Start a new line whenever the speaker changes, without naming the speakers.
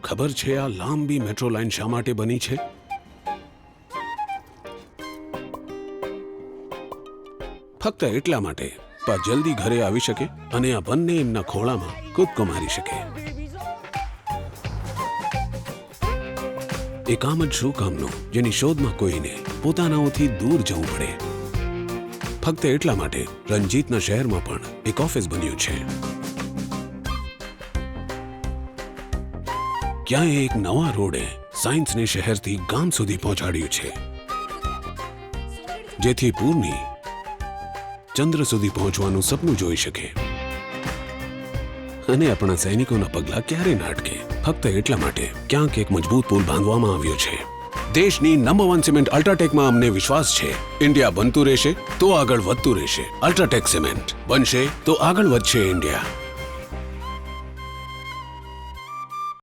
ખબર છે આ લાંબી મેટ્રો લાઇન શા માટે બની છે? ફક્ત એટલા માટે પા જલ્દી ઘરે આવી શકે અને આ બંને એમના ખોળામાં કૂદકો મારી શકે. એ કામ જ શું કામનું જેની શોધમાં કોઈને પોતાનાઓથી દૂર જવું પડે. ફક્ત એટલા માટે રંજીતના શહેરમાં પણ એક ઓફિસ બન્યું છે. ક્યાંય એક નવા રોડે સાયન્સને શહેરથી ગામ સુધી પહોંચાડ્યું છે, જેથી પૂર્ણી ચંદ્ર સુધી પહોંચવાનું સપનું જોઈ શકે. અને આપણા સૈનિકોના પગલા ક્યારે ના અટકે. ફક્ત એટલા માટે ક્યાંક એક મજબૂત પુલ બાંધવામાં આવ્યો છે. દેશની નંબર 1 સિમેન્ટ અલ્ટ્રાટેકમાં અમને વિશ્વાસ છે. ઇન્ડિયા બનતું રહેશે તો આગળ વધતું રહેશે. અલ્ટ્રાટેક સિમેન્ટ બનશે તો આગળ વધશે ઇન્ડિયા.